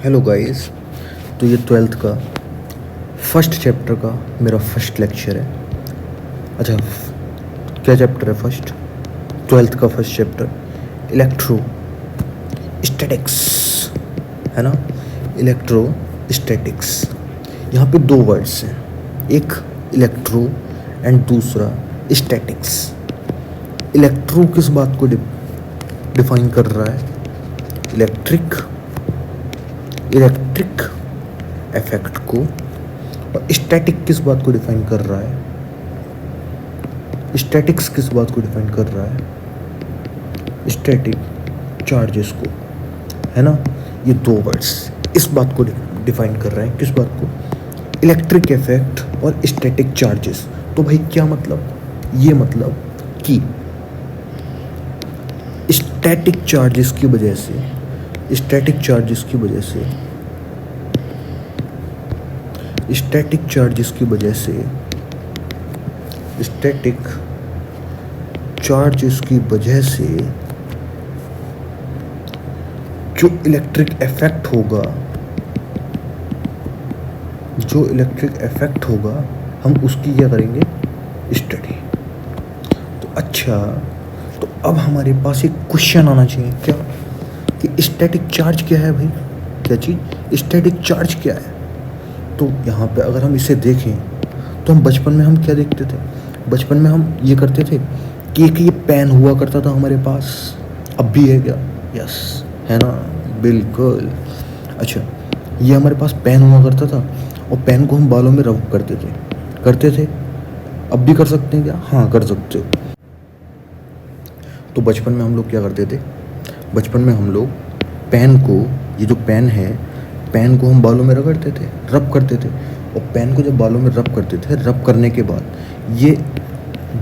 Hello guys. तो ये 12th का फर्स्ट चैप्टर का मेरा फर्स्ट लेक्चर है। अच्छा, क्या चैप्टर है? फर्स्ट 12th का फर्स्ट चैप्टर इलेक्ट्रो स्टैटिक्स है ना। इलेक्ट्रो स्टैटिक्स, यहाँ पे दो वर्ड्स हैं, एक इलेक्ट्रो एंड दूसरा स्टैटिक्स। इलेक्ट्रो किस बात को डिफाइन कर रहा है? इलेक्ट्रिक इफेक्ट को। और स्टैटिक किस बात को डिफाइन कर रहा है? स्टैटिक्स किस बात को डिफाइन कर रहा है? स्टैटिक चार्जेस को, है ना। ये दो वर्ड्स इस बात को डिफाइन कर रहे हैं। किस बात को? इलेक्ट्रिक इफेक्ट और स्टैटिक चार्जेस। तो भाई क्या मतलब? ये मतलब कि स्टैटिक चार्जेस की वजह से स्टैटिक चार्जेस की वजह से जो इलेक्ट्रिक इफेक्ट होगा हम उसकी क्या करेंगे? स्टडी। तो अच्छा, तो अब हमारे पास एक क्वेश्चन आना चाहिए क्या कि स्टैटिक चार्ज क्या है भाई? क्या चीज़? स्टैटिक चार्ज क्या है? तो यहाँ पे अगर हम इसे देखें तो हम बचपन में हम क्या देखते थे? बचपन में हम ये करते थे कि एक ये पेन हुआ करता था हमारे पास। अब भी है क्या? यस, है ना, बिल्कुल। अच्छा, ये हमारे पास पेन हुआ करता था और पेन को हम बालों में रब करते थे। अब भी कर सकते हैं क्या? हाँ, कर सकते हो। तो बचपन में हम लोग क्या करते थे? बचपन में हम लोग पेन को, ये जो पेन है, पेन को हम बालों में रगड़ते थे, रब करते थे। और पेन को जब बालों में रब करते थे, रब करने के बाद ये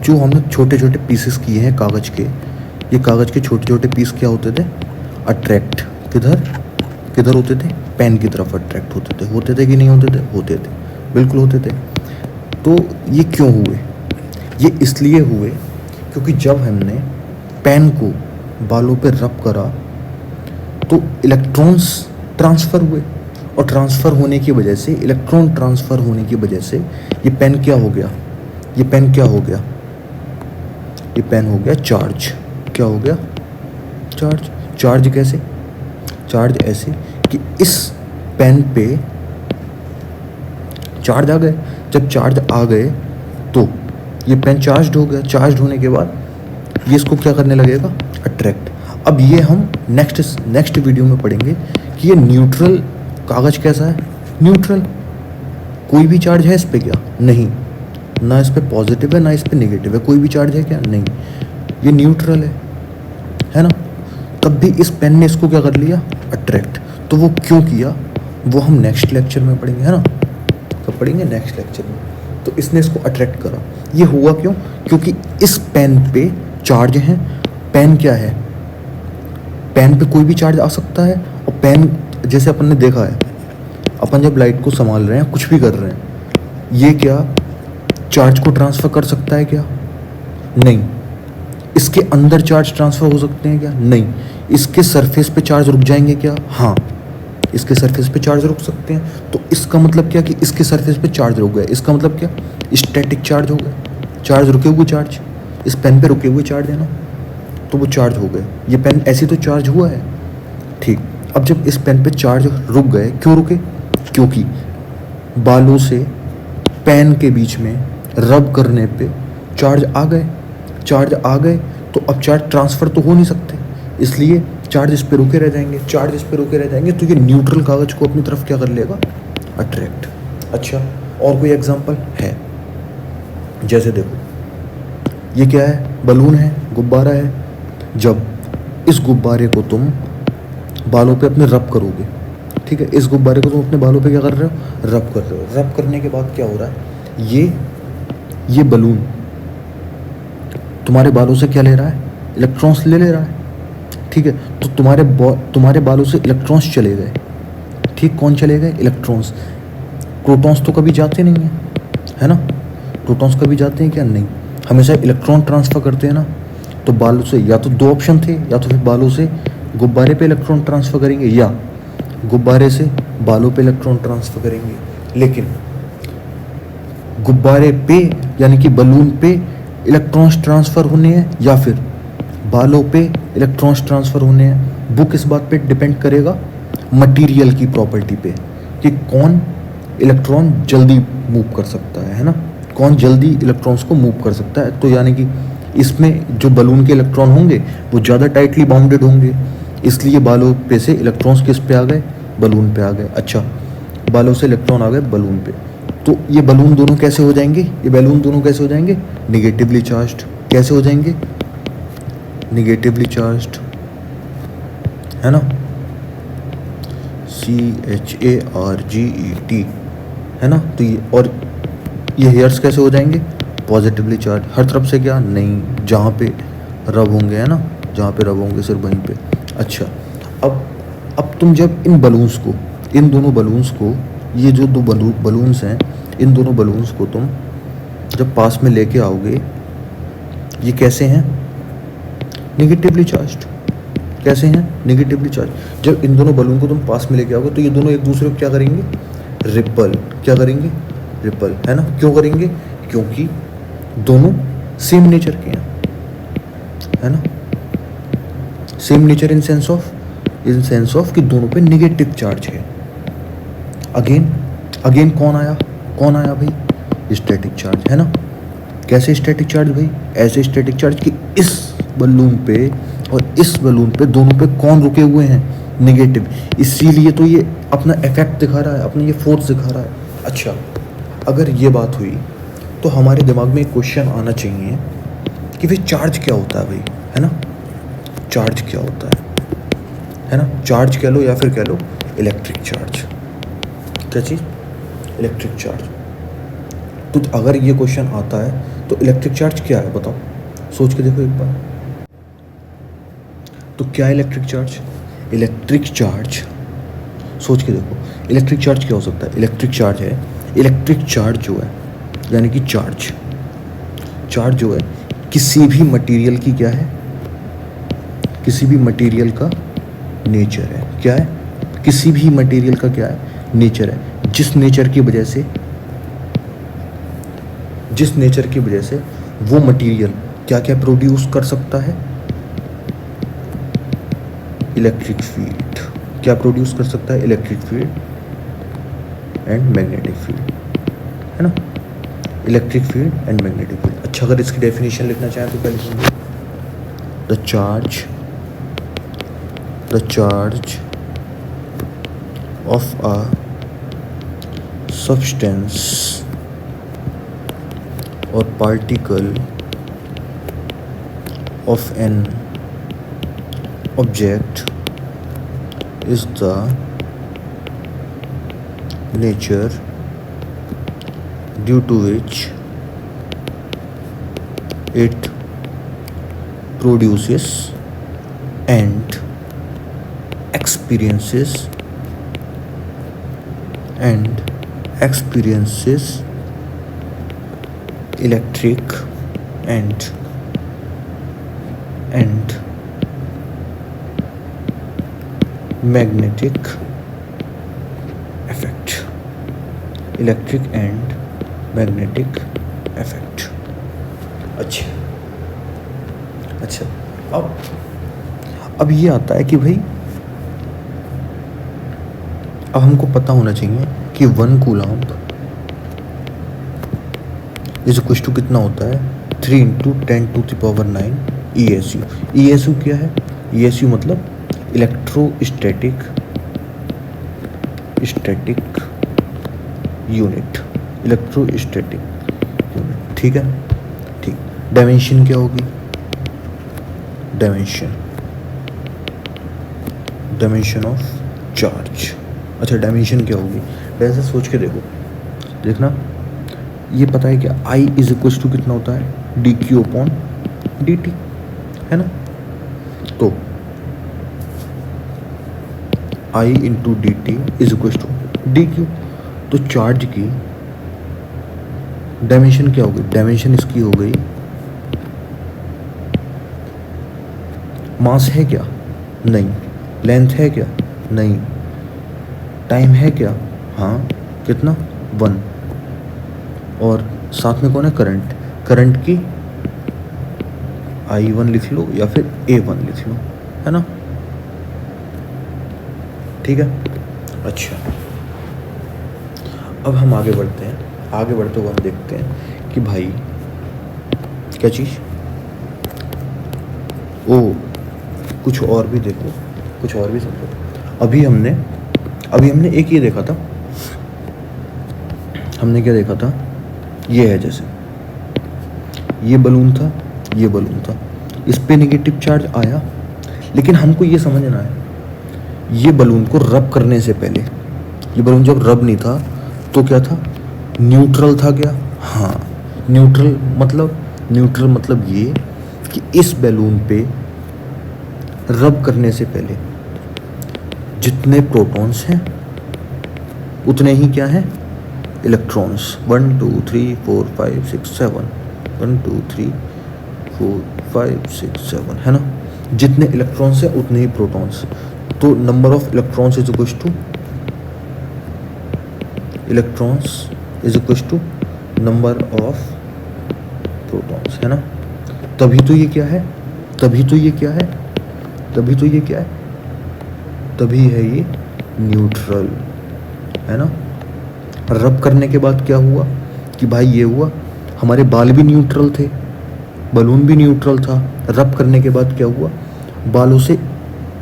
जो हमने छोटे छोटे पीसेस किए हैं कागज़ के, ये कागज़ के छोटे छोटे पीस क्या होते थे? अट्रैक्ट किधर होते थे? पेन की तरफ अट्रैक्ट होते थे कि नहीं होते थे? होते थे, बिल्कुल होते थे। तो ये क्यों हुए? ये इसलिए हुए क्योंकि जब हमने पेन को बालों पे रब करा तो इलेक्ट्रॉन्स ट्रांसफ़र हुए, और ट्रांसफ़र होने की वजह से, इलेक्ट्रॉन ट्रांसफ़र होने की वजह से ये पेन क्या हो गया? ये पेन हो गया चार्ज। क्या हो गया? चार्ज कैसे? चार्ज ऐसे कि इस पेन पे चार्ज आ गए। जब चार्ज आ गए तो ये पेन चार्ज हो गया। चार्ज होने के बाद ये इसको क्या करने लगेगा? अट्रैक्ट। अब ये हम नेक्स्ट वीडियो में पढ़ेंगे कि ये न्यूट्रल कागज़ कैसा है? न्यूट्रल। कोई भी चार्ज है इस पे क्या? नहीं। ना इस पे पॉजिटिव है ना इस पे नेगेटिव है। कोई भी चार्ज है क्या? नहीं। ये न्यूट्रल है ना। तब भी इस पेन ने इसको क्या कर लिया? अट्रैक्ट। तो वो क्यों किया वो हम नेक्स्ट लेक्चर में पढ़ेंगे, है ना। कब पढ़ेंगे? नेक्स्ट लेक्चर में। तो इसने इसको अट्रैक्ट करा। ये हुआ क्यों? क्योंकि इस पेन पे चार्ज है। पेन क्या है? पेन पे कोई भी चार्ज आ सकता है। और पेन, जैसे अपन ने देखा है, अपन जब लाइट को संभाल रहे हैं, कुछ भी कर रहे हैं, ये क्या चार्ज को ट्रांसफ़र कर सकता है क्या? नहीं। इसके अंदर चार्ज ट्रांसफ़र हो सकते हैं क्या? नहीं। इसके सरफेस पे चार्ज रुक जाएंगे क्या? हाँ, इसके सरफेस पे चार्ज रुक सकते हैं। तो इसका मतलब क्या कि इसके सरफेस पे चार्ज रुक गए। इसका मतलब क्या? स्टैटिक चार्ज हो गए। चार्ज रुके हुए चार्ज, इस पेन पे रुके हुए चार्ज है ना, तो वो चार्ज हो गए। ये पेन ऐसे तो चार्ज हुआ है, ठीक। अब जब इस पेन पे चार्ज रुक गए, क्यों रुके? क्योंकि बालों से पेन के बीच में रब करने पे चार्ज आ गए। तो अब चार्ज ट्रांसफ़र तो हो नहीं सकते, इसलिए चार्ज इस पे रुके रह जाएंगे। तो ये न्यूट्रल कागज़ को अपनी तरफ क्या कर लेगा? अट्रैक्ट। अच्छा, और कोई एग्जांपल है? जैसे देखो, ये क्या है? बलून है, गुब्बारा है। जब इस गुब्बारे को तुम बालों पे अपने रब करोगे, ठीक है, इस गुब्बारे को तुम अपने बालों पे क्या कर रहे हो? रब कर रहे हो। रब करने के बाद क्या हो रहा है? ये बलून तुम्हारे बालों से क्या ले रहा है? इलेक्ट्रॉन्स ले रहा है, ठीक है। तो तुम्हारे बालों से इलेक्ट्रॉन्स चले गए, ठीक। कौन चले गए? इलेक्ट्रॉन्स। प्रोटॉन्स तो कभी जाते नहीं हैं, है ना। प्रोटॉन्स कभी जाते हैं क्या? नहीं। हमेशा इलेक्ट्रॉन ट्रांसफ़र करते हैं ना। तो बालों से या तो दो ऑप्शन थे, या तो फिर बालों से गुब्बारे पे इलेक्ट्रॉन ट्रांसफ़र करेंगे, या गुब्बारे से बालों पे इलेक्ट्रॉन ट्रांसफ़र करेंगे, लेकिन गुब्बारे पे यानी कि बलून पे इलेक्ट्रॉन्स ट्रांसफ़र होने हैं या फिर बालों पे इलेक्ट्रॉन्स ट्रांसफ़र होने हैं, वो किस बात पे डिपेंड करेगा? मटेरियल की प्रॉपर्टी पे, कि कौन इलेक्ट्रॉन जल्दी मूव कर सकता है ना, कौन जल्दी इलेक्ट्रॉन्स को मूव कर सकता है। तो यानी कि इसमें जो बलून के इलेक्ट्रॉन होंगे वो ज़्यादा टाइटली बाउंडेड होंगे, इसलिए बालों पे से इलेक्ट्रॉन्स किस पे आ गए? बलून पे आ गए। अच्छा, बालों से इलेक्ट्रॉन आ गए बलून पे, तो ये बलून दोनों कैसे हो जाएंगे? ये बैलून दोनों कैसे हो जाएंगे? Negatively charged. कैसे हो जाएंगे? निगेटिवली चार्ज्ड, है ना, CHARGET, है ना। तो ये, और ये हेयर्स कैसे हो जाएंगे? Positively charge. हर तरफ से क्या? नहीं, जहाँ पे रब होंगे, है ना, जहाँ पे रब होंगे सिर्फ वहीं पे। अच्छा, अब तुम जब इन बलून्स को, इन दोनों बलून्स को, ये जो दो बलून्स हैं, इन दोनों बलून्स को तुम जब पास में लेके आओगे, ये कैसे हैं? Negatively charged. कैसे हैं? Negatively charge. जब इन दोनों बलून को तुम पास में लेके आओगे तो ये दोनों एक दूसरे को क्या करेंगे? रिपल। क्या करेंगे? रिपल, है ना। क्यों करेंगे? क्योंकि दोनों सेम नेचर के हैं, है ना। Same nature in sense of कि दोनों पे निगेटिव चार्ज है। अगेन कौन आया भाई? स्टैटिक चार्ज, है ना। कैसे स्टैटिक चार्ज भाई? ऐसे स्टैटिक चार्ज कि इस बलून पे और इस बलून पे दोनों पे कौन रुके हुए हैं? निगेटिव। इसीलिए तो ये अपना इफेक्ट दिखा रहा है, अपना ये फोर्स दिखा रहा है। अच्छा, अगर ये बात हुई तो हमारे दिमाग में एक क्वेश्चन आना चाहिए कि फिर चार्ज क्या होता है भाई, है ना। चार्ज क्या होता है ना। चार्ज कह लो या फिर कह लो इलेक्ट्रिक चार्ज। क्या चीज़? Electric charge. तो अगर ये क्वेश्चन आता है तो इलेक्ट्रिक चार्ज क्या है बताओ, सोच के देखो एक बार। तो क्या है इलेक्ट्रिक चार्ज? इलेक्ट्रिक चार्ज, सोच के देखो, इलेक्ट्रिक चार्ज क्या हो सकता है? इलेक्ट्रिक चार्ज है, इलेक्ट्रिक चार्ज जो है यानी कि चार्ज जो है किसी भी मटेरियल की क्या है? किसी भी मटेरियल का नेचर है। क्या है? किसी भी मटेरियल का क्या है? नेचर है। जिस नेचर की वजह से वो मटेरियल क्या क्या प्रोड्यूस कर सकता है? Electric field. क्या प्रोड्यूस कर सकता है? Electric field and magnetic field, है ना। Electric field and magnetic field. अच्छा, अगर इसकी डेफिनेशन लिखना चाहें तो क्या लिखेंगे? The charge of a substance or particle of an object is the nature due to which it produces and experiences electric and magnetic effect. Electric and magnetic effect. अच्छा, अब ये आता है कि भाई अब हमको पता होना चाहिए कि 1 कूलम्ब इज इक्वल टू कितना होता है? 3 × 10⁻⁹ ESU। ESU क्या है? ESU मतलब इलेक्ट्रोस्टैटिक यूनिट। इलेक्ट्रोस्टैटिक यूनिट, ठीक है। ठीक, डायमेंशन क्या होगी? Dimension of charge. अच्छा, डायमेंशन क्या होगी? वैसे सोच के देखना, ये पता है क्या? I इज इक्वल टू कितना होता है? dq/dt, है ना। तो I × dt is equal to dq। तो चार्ज की डायमेंशन क्या होगी? डायमेंशन इसकी हो गई, मास है क्या? नहीं। लेंथ है क्या? नहीं। टाइम है क्या, हाँ कितना 1, और साथ में कौन है, करंट, करंट की I1 लिख लो या फिर A1 लिख लो, है ना, ठीक है। अच्छा अब हम आगे बढ़ते हैं, आगे बढ़ते हुए हम देखते हैं कि भाई क्या चीज़, ओ कुछ और भी देखो, कुछ और भी समझो। अभी हमने एक ये देखा था, हमने क्या देखा था, ये है जैसे ये बलून था, ये बलून था, इस पे नेगेटिव चार्ज आया, लेकिन हमको ये समझना है ये बलून को रब करने से पहले, ये बलून जब रब नहीं था तो क्या था, न्यूट्रल था क्या, हाँ न्यूट्रल मतलब ये कि इस बैलून पे रब करने से पहले जितने प्रोटॉन्स हैं उतने ही क्या हैं, इलेक्ट्रॉन्स, 1 2 3 4 5 6 7, 1 2 3 4 5 6 7, है ना, जितने इलेक्ट्रॉन्स हैं उतने ही प्रोटॉन्स, तो number of electrons is equal to number of protons, है ना, तभी तो ये क्या है, तभी है ये न्यूट्रल, है ना। रब करने के बाद क्या हुआ कि भाई ये हुआ, हमारे बाल भी न्यूट्रल थे, बलून भी न्यूट्रल था, रब करने के बाद क्या हुआ, बालों से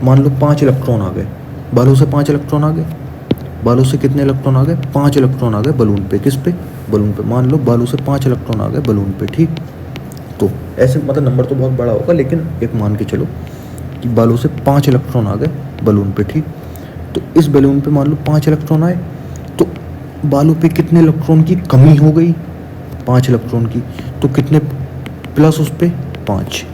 मान लो 5 इलेक्ट्रॉन आ गए, बालों से 5 इलेक्ट्रॉन आ गए, बालों से कितने इलेक्ट्रॉन आ गए, 5 इलेक्ट्रॉन आ गए बलून पे, किस पे, बलून पे, मान लो बालों से 5 इलेक्ट्रॉन आ गए बलून पे, ठीक, तो ऐसे मतलब नंबर तो बहुत बड़ा होगा, लेकिन एक मान के चलो कि बालों से 5 इलेक्ट्रॉन आ गए बलून पे, ठीक, तो इस बलून पे मान लो 5 इलेक्ट्रॉन आए, तो बालों पे कितने इलेक्ट्रॉन की कमी हो गई, 5 इलेक्ट्रॉन की, तो कितने प्लस उस पे 5,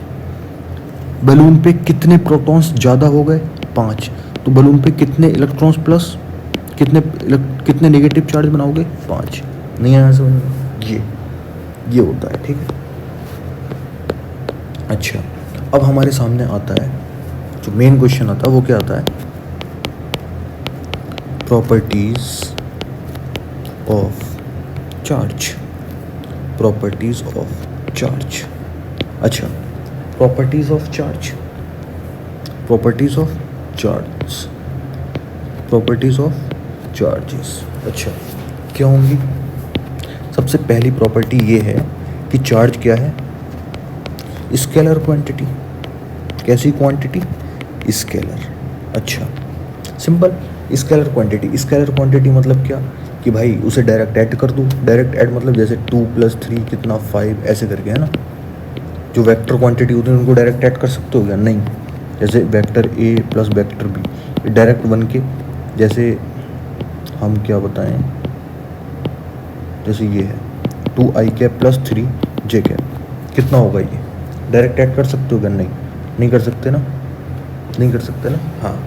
बलून पे कितने प्रोटॉन्स ज़्यादा हो गए 5, तो बलून पे कितने इलेक्ट्रॉन्स प्लस कितने नेगेटिव चार्ज बनाओगे 5, नहीं आया समझ में, ये होता है, ठीक है। अच्छा अब हमारे सामने आता है जो मेन क्वेश्चन आता है, वो क्या आता है, properties of charge, properties of charge. अच्छा properties of charge, properties of charge, properties of charges, अच्छा क्या होंगी, सबसे पहली प्रॉपर्टी ये है कि चार्ज क्या है, स्केलर क्वांटिटी, कैसी क्वांटिटी, स्केलर, अच्छा सिंपल, स्केलर क्वांटिटी मतलब क्या कि भाई उसे डायरेक्ट ऐड कर दूँ, डायरेक्ट ऐड मतलब जैसे 2 + 3 कितना 5 ऐसे करके, है ना, जो वेक्टर क्वांटिटी होती है उनको डायरेक्ट ऐड कर सकते हो क्या, नहीं, जैसे vector A plus vector B direct बन के, जैसे हम क्या बताएं, जैसे ये है 2i कैप + 3j कैप, कितना होगा ये, डायरेक्ट ऐड कर सकते हो क्या, नहीं कर सकते ना, हाँ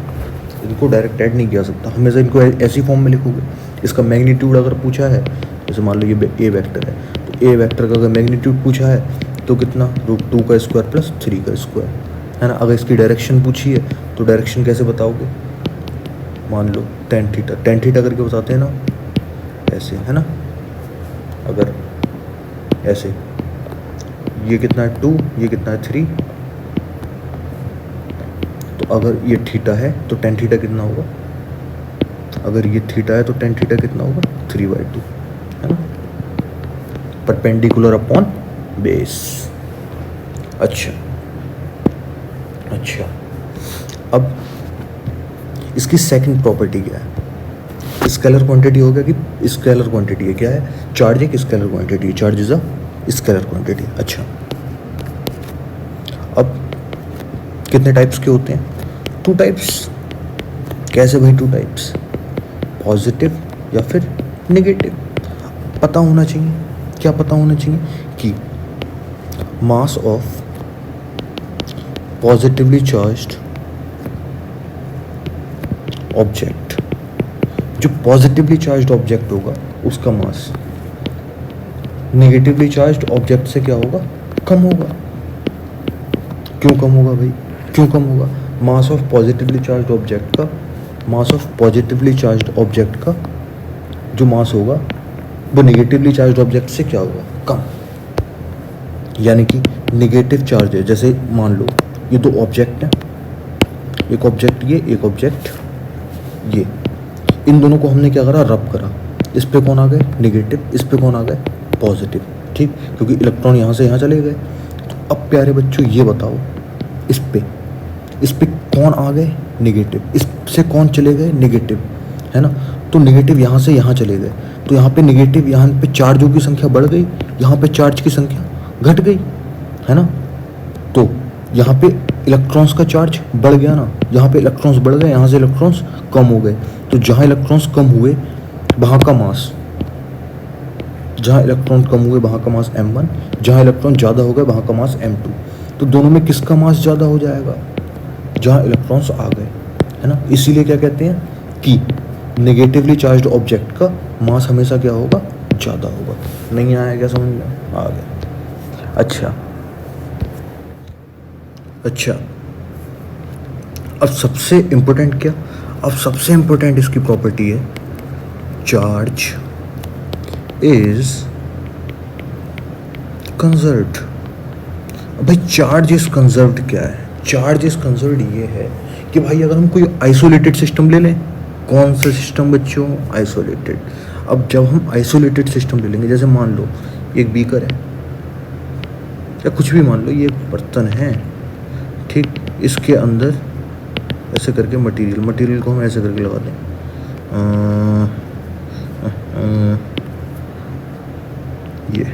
इनको डायरेक्ट ऐड नहीं किया सकता, हमेशा इनको ऐसी फॉर्म में लिखोगे, इसका मैग्नीट्यूड अगर पूछा है, जैसे मान लो ये ए वेक्टर है, तो ए वेक्टर का अगर मैग्नीट्यूड पूछा है तो कितना, √2 का स्क्वायर + 3 का स्क्वायर, है ना, अगर इसकी डायरेक्शन पूछी है तो डायरेक्शन कैसे बताओगे, मान लो tan थीटा करके बताते हैं ना, ऐसे, है ना, अगर ऐसे, ये कितना है 2, ये कितना है 3, तो अगर ये थीटा है तो tan थीटा कितना होगा, अगर ये थीटा है तो tan थीटा कितना होगा 3/2, है ना, परपेंडिकुलर अपॉन बेस। अच्छा अब इसकी सेकंड प्रॉपर्टी क्या है, स्केलर क्वांटिटी हो गया कि स्केलर क्वांटिटी है, क्या है, चार्ज एक scalar quantity, charge is a scalar quantity. अच्छा अब कितने टाइप्स के होते हैं, 2 टाइप्स, कैसे भाई 2 टाइप्स, पॉजिटिव या फिर नेगेटिव, पता होना चाहिए, क्या पता होना चाहिए कि मास ऑफ पॉजिटिवली चार्ज्ड ऑब्जेक्ट, जो पॉजिटिवली चार्ज्ड ऑब्जेक्ट होगा उसका मास नेगेटिवली चार्ज्ड ऑब्जेक्ट से क्या होगा, कम होगा। क्यों कम होगा भाई, क्यों कम होगा, mass of positively charged object का mass of positively charged object का जो मास होगा वो नेगेटिवली चार्ज्ड ऑब्जेक्ट से क्या होगा, कम। यानी कि नेगेटिव चार्ज है, जैसे मान लो ये दो ऑब्जेक्ट हैं, एक ऑब्जेक्ट ये, एक ऑब्जेक्ट ये, इन दोनों को हमने क्या करा, रब करा। इस पे कौन आ गए, नेगेटिव, इस पे कौन आ गए, पॉजिटिव, ठीक, क्योंकि इलेक्ट्रॉन यहाँ से यहाँ चले गए। तो अब प्यारे बच्चों ये बताओ, इस पे कौन आ गए, नेगेटिव, इससे कौन चले गए, नेगेटिव, है ना। तो नेगेटिव यहाँ से यहाँ चले गए, तो यहाँ पे नेगेटिव, यहाँ पे चार्जों की संख्या बढ़ गई, यहाँ पे चार्ज की संख्या घट गई, है ना। तो यहाँ पे इलेक्ट्रॉन्स का चार्ज बढ़ गया ना, यहाँ पे इलेक्ट्रॉन्स बढ़ गए, यहाँ से इलेक्ट्रॉन्स कम हो गए। तो जहाँ इलेक्ट्रॉन्स कम हुए वहाँ का मास, जहाँ इलेक्ट्रॉन कम हुए वहाँ का मास m1, जहाँ इलेक्ट्रॉन ज़्यादा हो गए वहाँ का मास m2। तो दोनों में किसका मास ज़्यादा हो जाएगा, जहाँ इलेक्ट्रॉन्स आ गए, है ना। इसीलिए क्या कहते हैं कि नेगेटिवली चार्ज्ड ऑब्जेक्ट का मास हमेशा क्या होगा, ज़्यादा होगा। नहीं आया क्या समझ में, आ गया। अच्छा, अब सबसे इम्पोर्टेंट क्या, अब सबसे इम्पोर्टेंट इसकी प्रॉपर्टी है, चार्ज इज कंजर्व्ड। भाई चार्ज इज कंजर्व्ड क्या है, चार्ज इज कंजर्व्ड ये है कि भाई अगर हम कोई आइसोलेटेड सिस्टम ले लें, कौन सा सिस्टम बच्चों, आइसोलेटेड। अब जब हम आइसोलेटेड सिस्टम ले लेंगे, जैसे मान लो एक बीकर है या कुछ भी मान लो, ये एक बर्तन है, ठीक, इसके अंदर ऐसे करके मटेरियल को हम ऐसे करके लगा दें, ये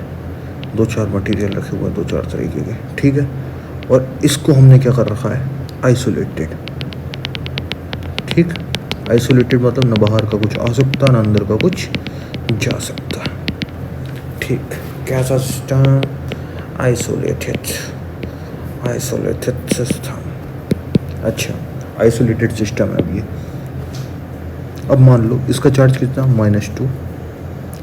2-4 मटेरियल रखे हुए हैं 2-4 तरीके के, ठीक है। और इसको हमने क्या कर रखा है, आइसोलेटेड, ठीक। आइसोलेटेड मतलब न बाहर का कुछ आ सकता न अंदर का कुछ जा सकता, ठीक। कैसा सिस्टम, आइसोलेटेड सिस्टम। अच्छा, आइसोलेटेड सिस्टम है अब ये। अब मान लो इसका चार्ज कितना, -2,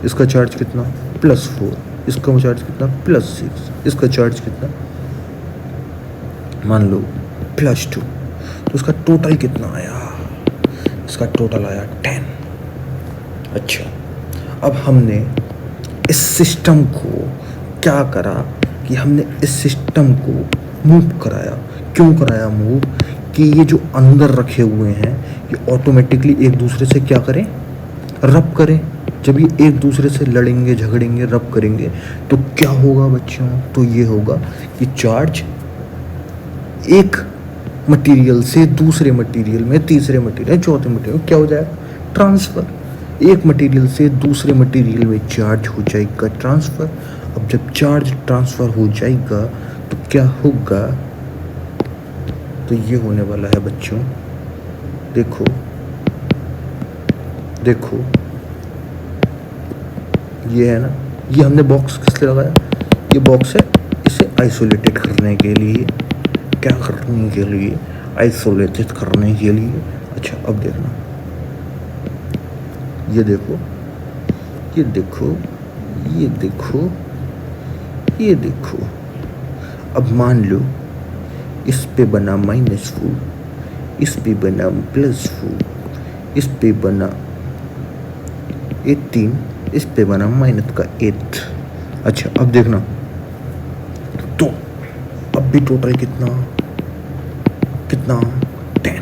इसका चार्ज कितना, +4, इसका चार्ज कितना, +6, इसका चार्ज कितना, मान लो +2। तो इसका टोटल कितना आया, इसका टोटल आया 10। अच्छा, अब हमने इस सिस्टम को क्या करा कि हमने इस सिस्टम को मूव कराया। क्यों कराया मूव, कि ये जो अंदर रखे हुए हैं ये ऑटोमेटिकली एक दूसरे से क्या करें, रब करें। जब ये एक दूसरे से लड़ेंगे, झगड़ेंगे, रब करेंगे तो क्या होगा बच्चों, तो ये होगा कि चार्ज एक मटेरियल से दूसरे मटेरियल में, तीसरे मटेरियल, चौथे मटेरियल में क्या हो जाएगा, ट्रांसफ़र। एक मटेरियल से दूसरे मटेरियल में चार्ज हो जाएगा ट्रांसफ़र। अब जब चार्ज ट्रांसफ़र हो जाएगा तो क्या होगा, तो ये होने वाला है बच्चों, देखो ये है ना, ये हमने बॉक्स किस लिए लगाया, ये बॉक्स है इसे आइसोलेटेड करने के लिए, क्या करने के लिए, आइसोलेटेड करने के लिए। अच्छा, अब देखना, ये देखो, ये देखो, ये देखो, ये देखो। अब मान लो इस पे बना -4, इस पे बना +4, इस पे बना 18, इस पे बना -8। अच्छा, अब देखना, तो अब भी टोटल कितना 10।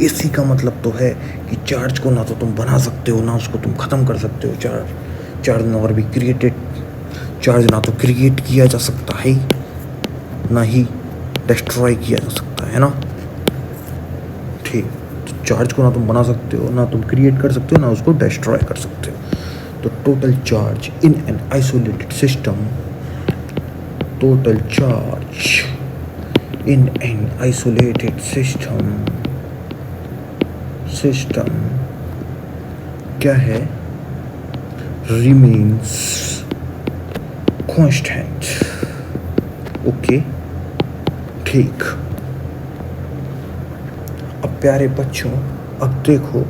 इसी का मतलब तो है कि चार्ज को ना तो तुम बना सकते हो ना उसको तुम ख़त्म कर सकते हो। चार्ज ना और भी चार्ज ना तो क्रिएट किया जा सकता है ना ही डिस्ट्रॉय किया जा सकता है ना, ठीक। तो चार्ज को ना तुम बना सकते हो, ना तुम क्रिएट कर सकते हो, ना उसको डिस्ट्रॉय कर सकते हो। तो total charge in an isolated system, total charge in an isolated system क्या है, रिमेन्स कांस्टेंट। ओके, ठीक। अब प्यारे बच्चों, अब देखो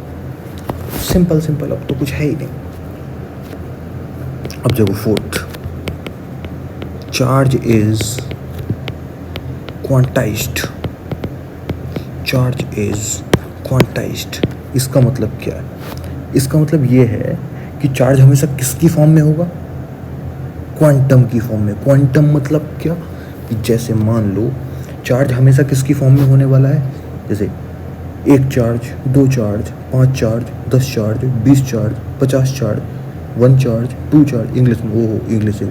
सिंपल, अब तो कुछ है ही नहीं। अब देखो 4th, charge is quantized, charge is quantized इसका मतलब क्या है? इसका मतलब ये है कि चार्ज हमेशा किसकी फॉर्म में होगा? क्वांटम की फॉर्म में। क्वांटम मतलब क्या? कि जैसे मान लो चार्ज हमेशा किसकी फॉर्म में होने वाला है? जैसे 1 charge, 2 charge, 5 charge, 10 charge, 20 charge, 50 charge, 1 charge, 2 charge, English में वो English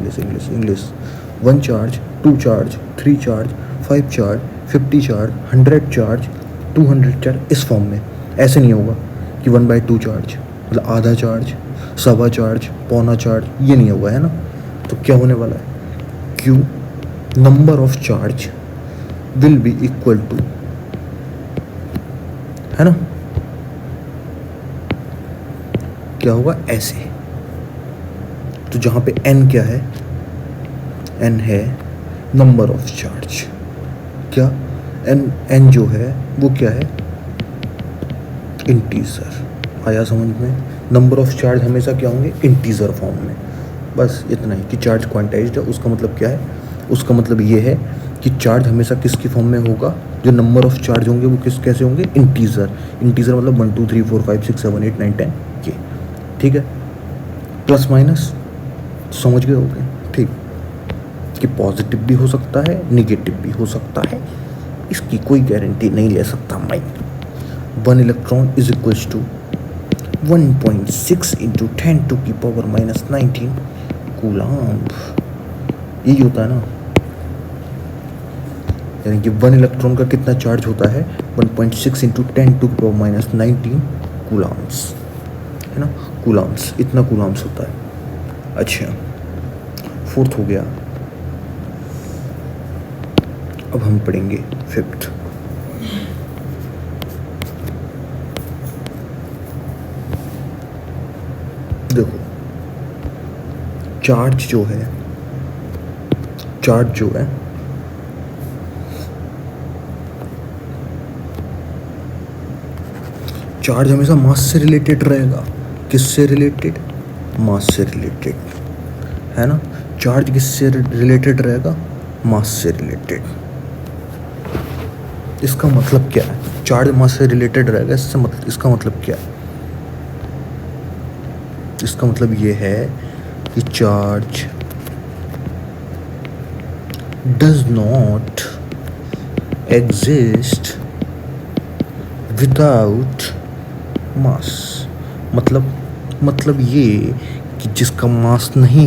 1 charge, 2 charge, 3 charge, 5 charge, 50 charge, 100 charge, 200 charge, इस फॉर्म में। ऐसे नहीं होगा कि 1/2 चार्ज, मतलब आधा चार्ज, सवा चार्ज, पौना चार्ज, ये नहीं होगा, है ना। तो क्या होने वाला है? Q number of charge will be equal to, है ना, क्या होगा? ऐसे। तो जहां पे n क्या है? n है नंबर ऑफ चार्ज। क्या n जो है वो क्या है? इंटीजर। आया समझ में? नंबर ऑफ चार्ज हमेशा क्या होंगे? इंटीजर फॉर्म में। बस इतना ही कि चार्ज क्वांटाइज्ड है। उसका मतलब क्या है? उसका मतलब ये है कि चार्ज हमेशा किसकी फॉर्म में होगा? जो नंबर ऑफ चार्ज होंगे वो कैसे होंगे? इंटीजर। इंटीजर मतलब 1 2 3 4 5 6 7 8 9 10 ये, ठीक है। प्लस माइनस समझ गए होगे, ठीक। कि पॉजिटिव भी हो सकता है, निगेटिव भी हो सकता है, इसकी कोई गारंटी नहीं ले सकता मैं। 1 electron is equals to 1.6 into 10⁻⁻19 coulomb. यही होता है ना, यानी कि 1 इलेक्ट्रॉन का कितना चार्ज होता है? 1.6 इंटू 10⁻⁻19 कूलम्ब्स, है ना। कूलम्ब्स, इतना कूलम्ब्स होता है। अच्छा, 4th हो गया। अब हम पढ़ेंगे 5th। देखो, चार्ज जो है चार्ज हमेशा मास से रिलेटेड रहेगा। किससे रिलेटेड? मास से रिलेटेड, है ना। चार्ज किससे रिलेटेड रहेगा? मास से रिलेटेड। इसका मतलब क्या है? चार्ज मास से रिलेटेड रहेगा, इसका मतलब क्या है? इसका मतलब ये है कि charge does not exist without mass. मतलब ये कि जिसका मास नहीं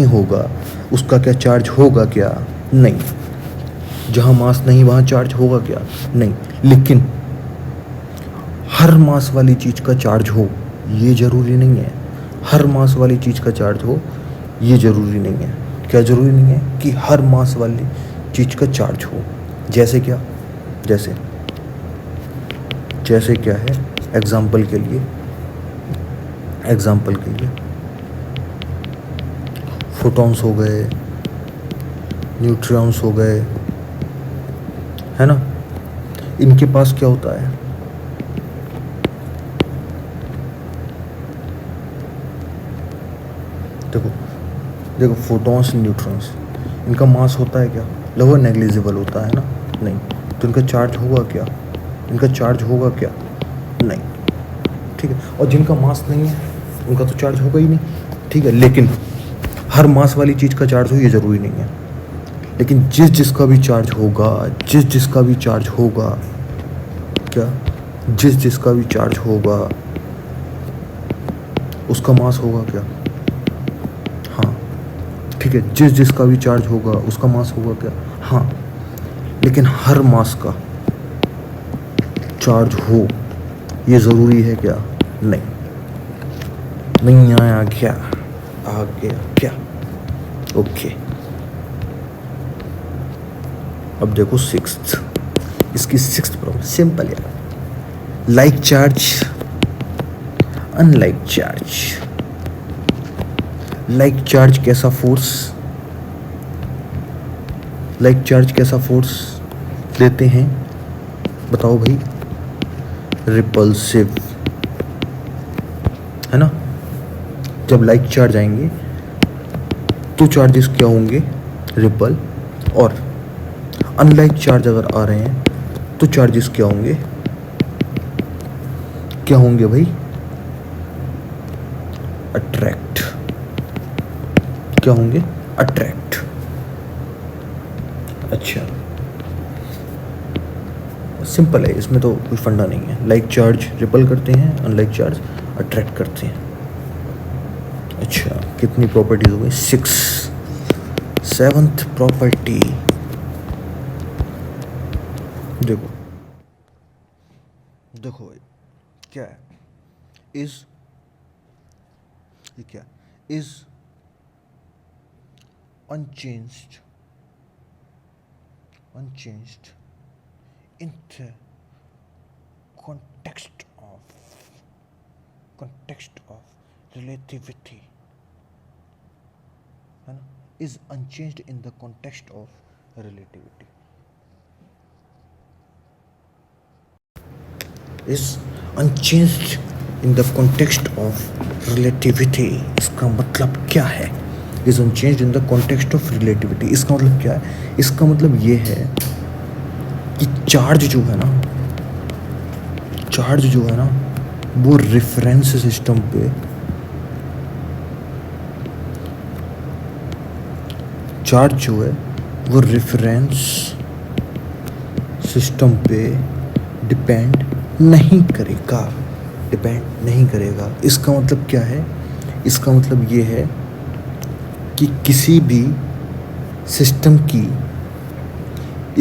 होगा उसका क्या चार्ज होगा? क्या? नहीं। जहाँ मास नहीं वहाँ चार्ज होगा? क्या? नहीं। लेकिन हर मास वाली चीज़ का चार्ज हो ये ज़रूरी नहीं है। हर मास वाली चीज़ का चार्ज हो ये ज़रूरी नहीं है। क्या ज़रूरी नहीं है? कि हर मास वाली चीज़ का चार्ज हो। जैसे क्या? जैसे क्या है? एग्जाम्पल के लिए फोटॉन्स हो गए, न्यूट्रॉन्स हो गए, है ना। इनके पास क्या होता है? देखो फोटॉन्स, न्यूट्रॉन्स, इनका मास होता है क्या? लगभग नेग्लिजिबल होता है ना। नहीं। तो इनका चार्ज होगा क्या? नहीं, ठीक है। और जिनका मास नहीं है उनका तो चार्ज होगा ही नहीं, ठीक है। लेकिन हर मास वाली चीज़ का चार्ज हो ये ज़रूरी नहीं है। लेकिन जिसका भी चार्ज होगा, जिसका भी चार्ज होगा, क्या? जिसका भी चार्ज होगा उसका मास होगा क्या? हाँ, ठीक है। जिसका भी चार्ज होगा उसका मास होगा क्या? हाँ। लेकिन हर मास का चार्ज हो ये ज़रूरी है क्या? नहीं आया क्या? आ गया क्या? ओके। अब देखो 6th, इसकी 6th प्रॉब्लम सिंपल है। Like charge, unlike charge. Like charge कैसा फोर्स देते हैं? बताओ भाई। रिपल्सिव, है ना। जब लाइक चार्ज आएंगे तो चार्जेस क्या होंगे? रिपल। और अनलाइक चार्ज अगर आ रहे हैं तो चार्जेस क्या होंगे? क्या होंगे भाई? अट्रैक्ट। क्या होंगे? अट्रैक्ट। अच्छा, सिंपल है, इसमें तो कोई फंडा नहीं है। लाइक चार्ज रिपल करते हैं, अनलाइक चार्ज अट्रैक्ट करते हैं। अच्छा, कितनी प्रॉपर्टीज हो गई? 6। 7th प्रॉपर्टी देखो, देखो भाई क्या है? इज, ये क्या? Is unchanged in the context of relativity, है ना? is unchanged in the context of relativity, is unchanged in the context of relativity। इसका मतलब क्या है? is unchanged in the context of relativity, इसका मतलब क्या है? इसका मतलब ये है कि चार्ज जो है ना, वो रेफरेंस सिस्टम पे, चार्ज जो है वो रेफरेंस सिस्टम पे डिपेंड नहीं करेगा। इसका मतलब क्या है? इसका मतलब ये है कि किसी भी सिस्टम की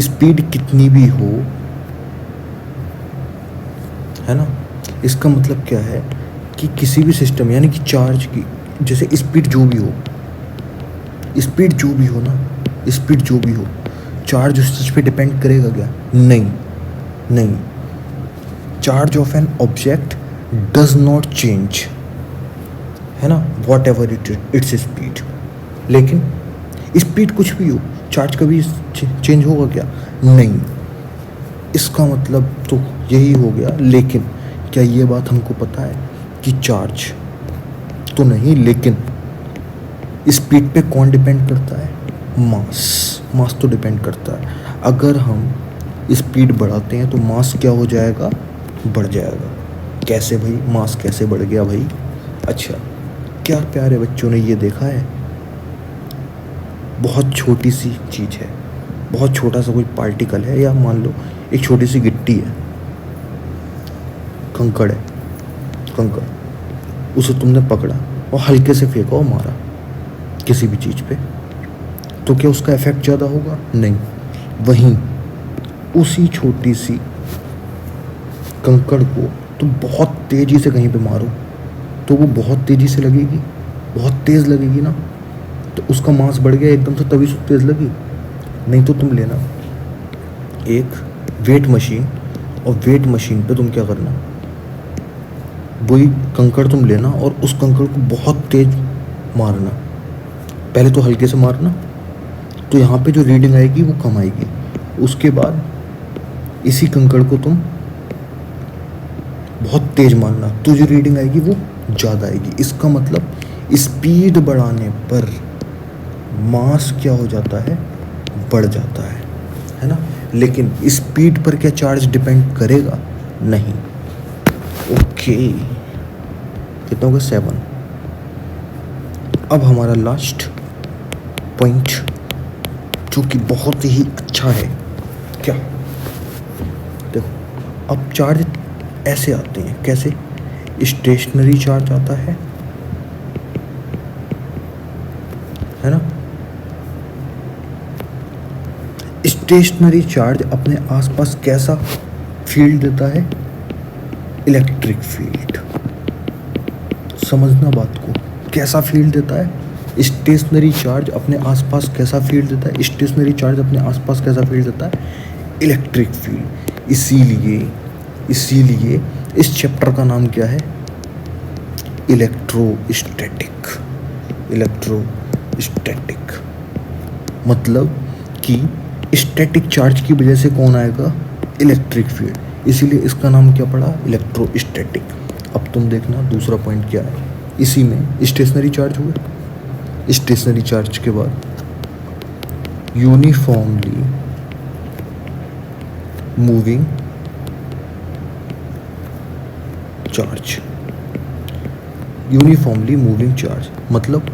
स्पीड कितनी भी हो, है ना? इसका मतलब क्या है कि किसी भी सिस्टम, यानी कि चार्ज की जैसे स्पीड जो भी हो ना, चार्ज उस चीज पे डिपेंड करेगा क्या? नहीं। Charge of an object does not change, है ना, वॉट एवर इट्स स्पीड। लेकिन स्पीड कुछ भी हो, चार्ज कभी चेंज होगा क्या? नहीं। इसका मतलब तो यही हो गया। लेकिन क्या ये बात हमको पता है कि चार्ज तो नहीं, लेकिन स्पीड पे कौन डिपेंड करता है? मास तो डिपेंड करता है। अगर हम स्पीड बढ़ाते हैं तो मास क्या हो जाएगा? बढ़ जाएगा। कैसे भाई? मास कैसे बढ़ गया भाई? अच्छा, क्या प्यारे बच्चों ने ये देखा है? बहुत छोटी सी चीज़ है, बहुत छोटा सा कोई पार्टिकल है, या मान लो एक छोटी सी गिट्टी है, कंकड़ है, उसे तुमने पकड़ा और हल्के से फेंका और मारा किसी भी चीज़ पे, तो क्या उसका इफेक्ट ज़्यादा होगा? नहीं। वहीं उसी छोटी सी कंकड़ को तुम बहुत तेज़ी से कहीं पे मारो तो वो बहुत तेज़ी से लगेगी, बहुत तेज़ लगेगी ना, तो उसका मास बढ़ गया एकदम से, तभी से तेज़ लगी। नहीं तो तुम लेना एक वेट मशीन, और वेट मशीन पे तुम क्या करना, वही कंकड़ तुम लेना और उस कंकड़ को बहुत तेज मारना। पहले तो हल्के से मारना, तो यहाँ पे जो रीडिंग आएगी वो कम आएगी। उसके बाद इसी कंकड़ को तुम बहुत तेज मारना, तो जो रीडिंग आएगी वो ज़्यादा आएगी। इसका मतलब स्पीड बढ़ाने पर मास क्या हो जाता है? बढ़ जाता है ना? लेकिन स्पीड पर क्या चार्ज डिपेंड करेगा? नहीं। ओके, कितना होगा? 7। अब हमारा लास्ट पॉइंट जो कि बहुत ही अच्छा है, क्या? देखो, अब चार्ज ऐसे आते हैं, कैसे? स्टेशनरी चार्ज आता है ना? स्टेशनरी चार्ज अपने आसपास कैसा फील्ड देता है? Electric field. समझना बात को, कैसा फील्ड देता है? स्टेशनरी चार्ज अपने आसपास कैसा फील्ड देता है? स्टेशनरी चार्ज अपने आसपास कैसा फील्ड देता है? Electric field. इसीलिए इस चैप्टर का नाम क्या है? इलेक्ट्रोस्टैटिक। मतलब कि स्टैटिक चार्ज की वजह से कौन आएगा? Electric field. इसीलिए इसका नाम क्या पड़ा? इलेक्ट्रोस्टैटिक। अब तुम देखना दूसरा पॉइंट क्या है। इसी में स्टेशनरी चार्ज हुए, स्टेशनरी चार्ज के बाद uniformly moving charge, uniformly moving charge, मतलब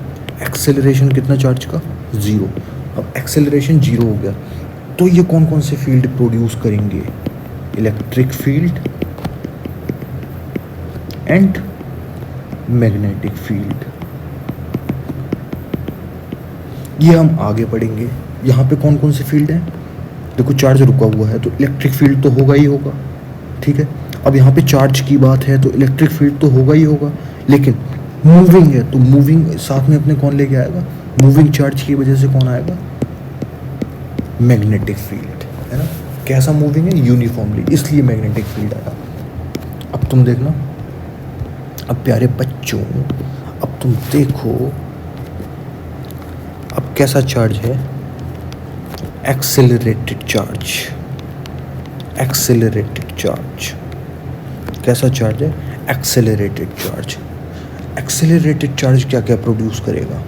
एक्सेलरेशन कितना चार्ज का, 0। अब एक्सेलरेशन 0 हो गया तो ये कौन कौन से फील्ड प्रोड्यूस करेंगे, electric field and magnetic field. ये हम आगे पढ़ेंगे। यहाँ पे कौन कौन से फील्ड हैं, देखो चार्ज रुका हुआ है तो इलेक्ट्रिक फील्ड तो होगा ही होगा, ठीक है। अब यहाँ पे चार्ज की बात है तो इलेक्ट्रिक फील्ड तो होगा ही होगा, लेकिन मूविंग है तो मूविंग साथ में अपने कौन लेके आएगा, मूविंग चार्ज की वजह से कौन आएगा, मैग्नेटिक फील्ड, है ना। कैसा मूविंग है, यूनिफॉर्मली, इसलिए मैग्नेटिक फील्ड आया। अब तुम देखना, अब प्यारे बच्चों अब तुम देखो अब कैसा चार्ज है, एक्सेलरेटेड चार्ज, एक्सेलरेटेड चार्ज, कैसा चार्ज है, एक्सेलरेटेड चार्ज। एक्सेलरेटेड चार्ज क्या क्या प्रोड्यूस करेगा,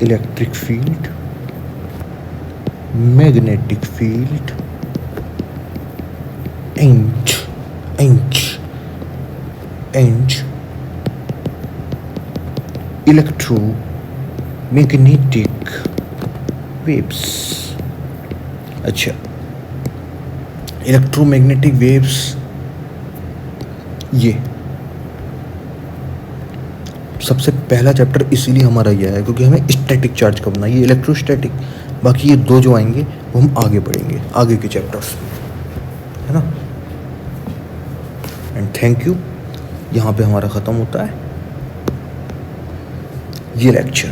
electric field, magnetic field and electromagnetic waves. अच्छा, इलेक्ट्रोमैग्नेटिक वेव्स, ये सबसे पहला चैप्टर इसीलिए हमारा यह है क्योंकि हमें स्टैटिक चार्ज का बनना है, ये इलेक्ट्रोस्टैटिक। बाकी ये दो जो आएंगे वो हम आगे पढ़ेंगे आगे के चैप्टर्स में, है ना। एंड थैंक यू, यहाँ पे हमारा ख़त्म होता है ये लेक्चर।